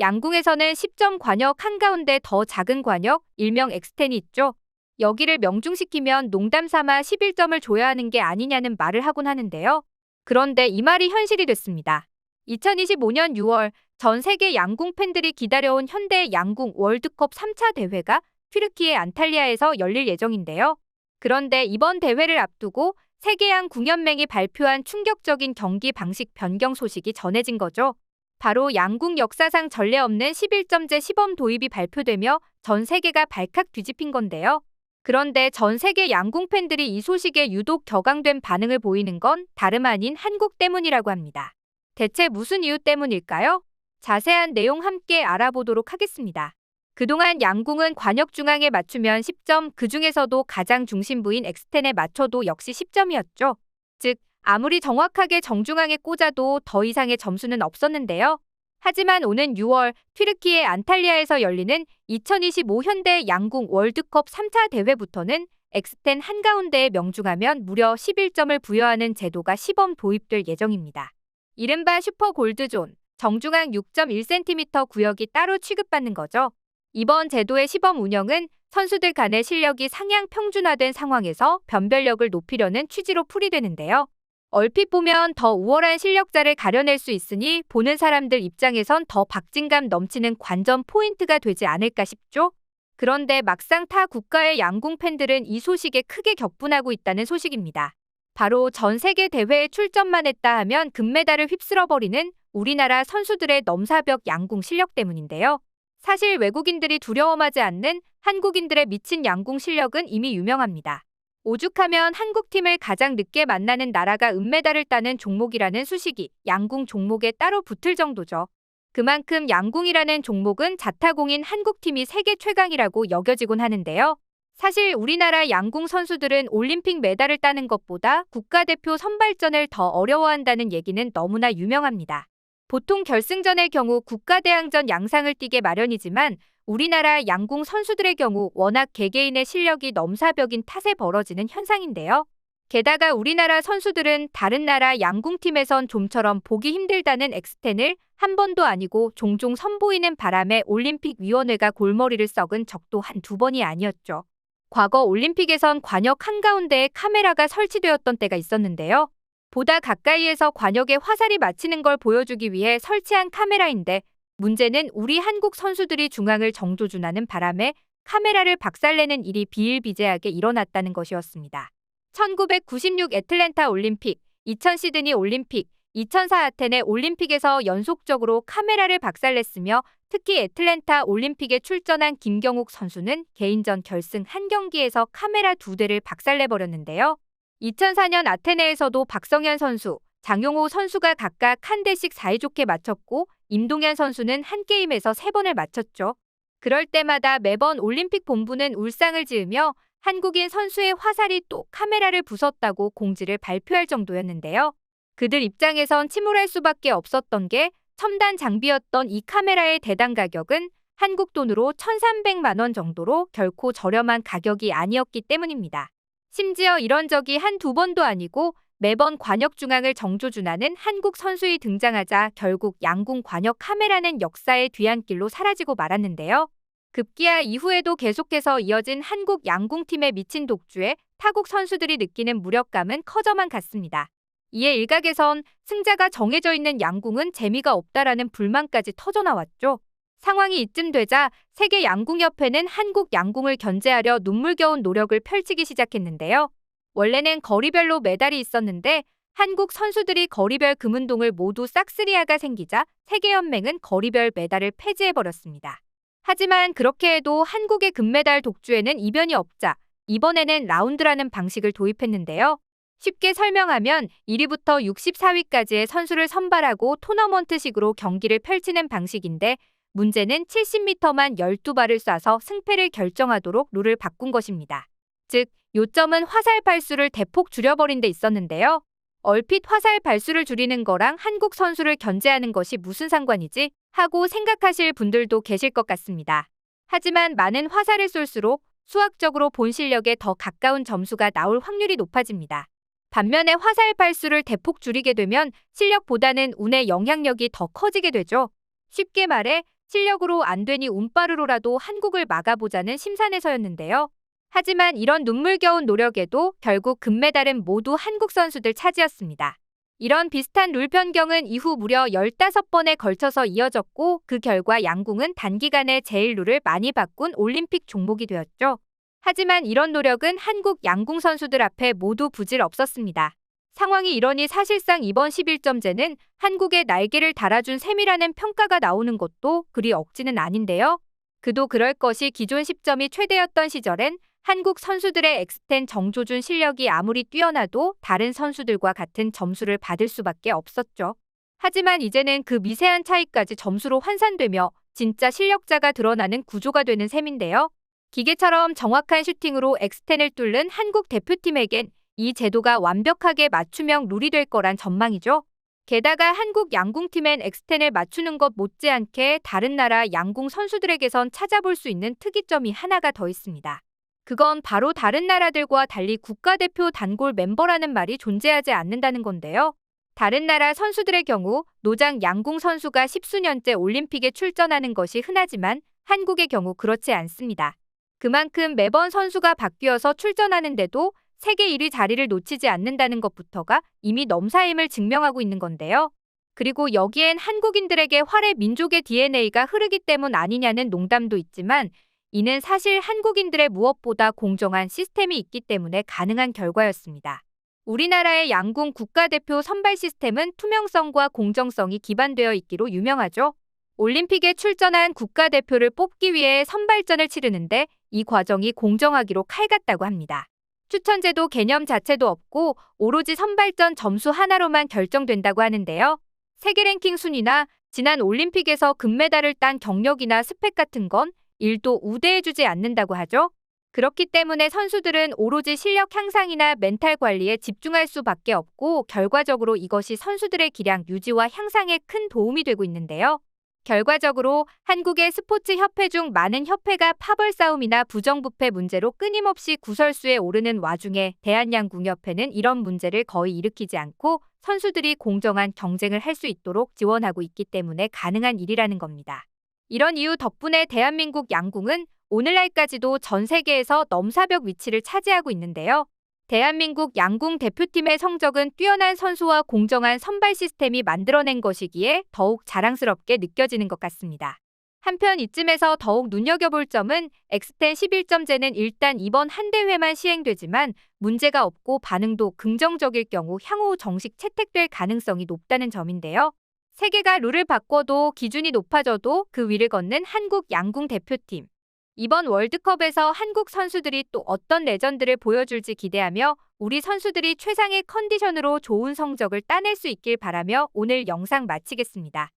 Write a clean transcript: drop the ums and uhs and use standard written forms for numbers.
양궁에서는 10점 관역 한가운데 더 작은 관역, 일명 엑스텐이 있죠. 여기를 명중시키면 농담 삼아 11점을 줘야 하는 게 아니냐는 말을 하곤 하는데요. 그런데 이 말이 현실이 됐습니다. 2025년 6월 전 세계 양궁 팬들이 기다려온 현대 양궁 월드컵 3차 대회가 튀르키예 안탈리아에서 열릴 예정인데요. 그런데 이번 대회를 앞두고 세계양궁연맹이 발표한 충격적인 경기 방식 변경 소식이 전해진 거죠. 바로 양궁 역사상 전례 없는 11점제 시범 도입이 발표되며 전 세계가 발칵 뒤집힌 건데요. 그런데 전 세계 양궁 팬들이 이 소식에 유독 격앙된 반응을 보이는 건 다름 아닌 한국 때문이라고 합니다. 대체 무슨 이유 때문일까요? 자세한 내용 함께 알아보도록 하겠습니다. 그동안 양궁은 관역 중앙에 맞추면 10점, 그중에서도 가장 중심부인 엑스텐에 맞춰도 역시 10점이었죠. 즉, 아무리 정확하게 정중앙에 꽂아도 더 이상의 점수는 없었는데요. 하지만 오는 6월 튀르키예 안탈리아에서 열리는 2025 현대 양궁 월드컵 3차 대회부터는 엑스텐 한가운데에 명중하면 무려 11점을 부여하는 제도가 시범 도입될 예정입니다. 이른바 슈퍼 골드존, 정중앙 6.1cm 구역이 따로 취급받는 거죠. 이번 제도의 시범 운영은 선수들 간의 실력이 상향 평준화된 상황에서 변별력을 높이려는 취지로 풀이되는데요. 얼핏 보면 더 우월한 실력자를 가려낼 수 있으니 보는 사람들 입장에선 더 박진감 넘치는 관전 포인트가 되지 않을까 싶죠. 그런데 막상 타 국가의 양궁 팬들은 이 소식에 크게 격분하고 있다는 소식입니다. 바로 전 세계 대회에 출전만 했다 하면 금메달을 휩쓸어버리는 우리나라 선수들의 넘사벽 양궁 실력 때문인데요. 사실 외국인들이 두려워하지 않는 한국인들의 미친 양궁 실력은 이미 유명합니다. 오죽하면 한국팀을 가장 늦게 만나는 나라가 은메달을 따는 종목이라는 수식이 양궁 종목에 따로 붙을 정도죠. 그만큼 양궁이라는 종목은 자타공인 한국팀이 세계 최강이라고 여겨지곤 하는데요. 사실 우리나라 양궁 선수들은 올림픽 메달을 따는 것보다 국가대표 선발전을 더 어려워한다는 얘기는 너무나 유명합니다. 보통 결승전의 경우 국가대항전 양상을 띠게 마련이지만 우리나라 양궁 선수들의 경우 워낙 개개인의 실력이 넘사벽인 탓에 벌어지는 현상인데요. 게다가 우리나라 선수들은 다른 나라 양궁팀에선 좀처럼 보기 힘들다는 엑스텐을 한 번도 아니고 종종 선보이는 바람에 올림픽위원회가 골머리를 썩은 적도 한두 번이 아니었죠. 과거 올림픽에선 관역 한가운데에 카메라가 설치되었던 때가 있었는데요. 보다 가까이에서 관역에 화살이 맞히는 걸 보여주기 위해 설치한 카메라인데 문제는 우리 한국 선수들이 중앙을 정조준하는 바람에 카메라를 박살내는 일이 비일비재하게 일어났다는 것이었습니다. 1996 애틀랜타 올림픽, 2000 시드니 올림픽, 2004 아테네 올림픽에서 연속적으로 카메라를 박살냈으며 특히 애틀랜타 올림픽에 출전한 김경욱 선수는 개인전 결승 한 경기에서 카메라 2대를 박살내버렸는데요. 2004년 아테네에서도 박성현 선수, 장용호 선수가 각각 한 대씩 사이좋게 맞췄고 임동현 선수는 한 게임에서 3번을 맞췄죠. 그럴 때마다 매번 올림픽 본부는 울상을 지으며 한국인 선수의 화살이 또 카메라를 부쉈다고 공지를 발표할 정도였는데요. 그들 입장에선 침울할 수밖에 없었던 게 첨단 장비였던 이 카메라의 대당 가격은 한국 돈으로 1,300만 원 정도로 결코 저렴한 가격이 아니었기 때문입니다. 심지어 이런 적이 한두 번도 아니고 매번 관역 중앙을 정조준하는 한국 선수이 등장하자 결국 양궁 관역 카메라는 역사의 뒤안길로 사라지고 말았는데요. 급기야 이후에도 계속해서 이어진 한국 양궁팀의 미친 독주에 타국 선수들이 느끼는 무력감은 커져만 갔습니다. 이에 일각에선 승자가 정해져 있는 양궁은 재미가 없다라는 불만까지 터져나왔죠. 상황이 이쯤 되자 세계 양궁협회는 한국 양궁을 견제하려 눈물겨운 노력을 펼치기 시작했는데요. 원래는 거리별로 메달이 있었는데 한국 선수들이 거리별 금운동을 모두 싹쓸이하가 생기자 세계연맹은 거리별 메달을 폐지해버렸습니다. 하지만 그렇게 해도 한국의 금메달 독주에는 이변이 없자 이번에는 라운드라는 방식을 도입했는데요. 쉽게 설명하면 1위부터 64위까지의 선수를 선발하고 토너먼트식으로 경기를 펼치는 방식인데 문제는 70m만 12발을 쏴서 승패를 결정하도록 룰을 바꾼 것입니다. 즉, 요점은 화살 발수를 대폭 줄여버린 데 있었는데요. 얼핏 화살 발수를 줄이는 거랑 한국 선수를 견제하는 것이 무슨 상관이지? 하고 생각하실 분들도 계실 것 같습니다. 하지만 많은 화살을 쏠수록 수학적으로 본 실력에 더 가까운 점수가 나올 확률이 높아집니다. 반면에 화살 발수를 대폭 줄이게 되면 실력보다는 운의 영향력이 더 커지게 되죠. 쉽게 말해 실력으로 안 되니 운빠르로라도 한국을 막아보자는 심산에서였는데요. 하지만 이런 눈물겨운 노력에도 결국 금메달은 모두 한국 선수들 차지였습니다. 이런 비슷한 룰 변경은 이후 무려 15번에 걸쳐서 이어졌고 그 결과 양궁은 단기간에 제일 룰을 많이 바꾼 올림픽 종목이 되었죠. 하지만 이런 노력은 한국 양궁 선수들 앞에 모두 부질없었습니다. 상황이 이러니 사실상 이번 11점제는 한국의 날개를 달아준 셈이라는 평가가 나오는 것도 그리 억지는 아닌데요. 그도 그럴 것이 기존 10점이 최대였던 시절엔 한국 선수들의 엑스텐 정조준 실력이 아무리 뛰어나도 다른 선수들과 같은 점수를 받을 수밖에 없었죠. 하지만 이제는 그 미세한 차이까지 점수로 환산되며 진짜 실력자가 드러나는 구조가 되는 셈인데요. 기계처럼 정확한 슈팅으로 엑스텐을 뚫는 한국 대표팀에겐 이 제도가 완벽하게 맞춤형 룰이 될 거란 전망이죠. 게다가 한국 양궁팀엔 엑스텐을 맞추는 것 못지않게 다른 나라 양궁 선수들에게선 찾아볼 수 있는 특이점이 하나가 더 있습니다. 그건 바로 다른 나라들과 달리 국가대표 단골 멤버라는 말이 존재하지 않는다는 건데요. 다른 나라 선수들의 경우 노장 양궁 선수가 10수년째 올림픽에 출전하는 것이 흔하지만 한국의 경우 그렇지 않습니다. 그만큼 매번 선수가 바뀌어서 출전하는데도 세계 1위 자리를 놓치지 않는다는 것부터가 이미 넘사임을 증명하고 있는 건데요. 그리고 여기엔 한국인들에게 활의 민족의 DNA가 흐르기 때문 아니냐는 농담도 있지만 이는 사실 한국인들의 무엇보다 공정한 시스템이 있기 때문에 가능한 결과였습니다. 우리나라의 양궁 국가대표 선발 시스템은 투명성과 공정성이 기반되어 있기로 유명하죠. 올림픽에 출전한 국가대표를 뽑기 위해 선발전을 치르는데 이 과정이 공정하기로 칼같다고 합니다. 추천제도 개념 자체도 없고 오로지 선발전 점수 하나로만 결정된다고 하는데요. 세계 랭킹 순위나 지난 올림픽에서 금메달을 딴 경력이나 스펙 같은 건 1도 우대해주지 않는다고 하죠. 그렇기 때문에 선수들은 오로지 실력 향상이나 멘탈 관리에 집중할 수밖에 없고 결과적으로 이것이 선수들의 기량 유지와 향상에 큰 도움이 되고 있는데요. 결과적으로 한국의 스포츠 협회 중 많은 협회가 파벌 싸움이나 부정부패 문제로 끊임없이 구설수에 오르는 와중에 대한양궁협회는 이런 문제를 거의 일으키지 않고 선수들이 공정한 경쟁을 할 수 있도록 지원하고 있기 때문에 가능한 일이라는 겁니다. 이런 이유 덕분에 대한민국 양궁은 오늘날까지도 전 세계에서 넘사벽 위치를 차지하고 있는데요. 대한민국 양궁 대표팀의 성적은 뛰어난 선수와 공정한 선발 시스템이 만들어낸 것이기에 더욱 자랑스럽게 느껴지는 것 같습니다. 한편 이쯤에서 더욱 눈여겨볼 점은 엑스텐 11점제는 일단 이번 한 대회만 시행되지만 문제가 없고 반응도 긍정적일 경우 향후 정식 채택될 가능성이 높다는 점인데요. 세계가 룰을 바꿔도 기준이 높아져도 그 위를 걷는 한국 양궁 대표팀. 이번 월드컵에서 한국 선수들이 또 어떤 레전드를 보여줄지 기대하며 우리 선수들이 최상의 컨디션으로 좋은 성적을 따낼 수 있길 바라며 오늘 영상 마치겠습니다.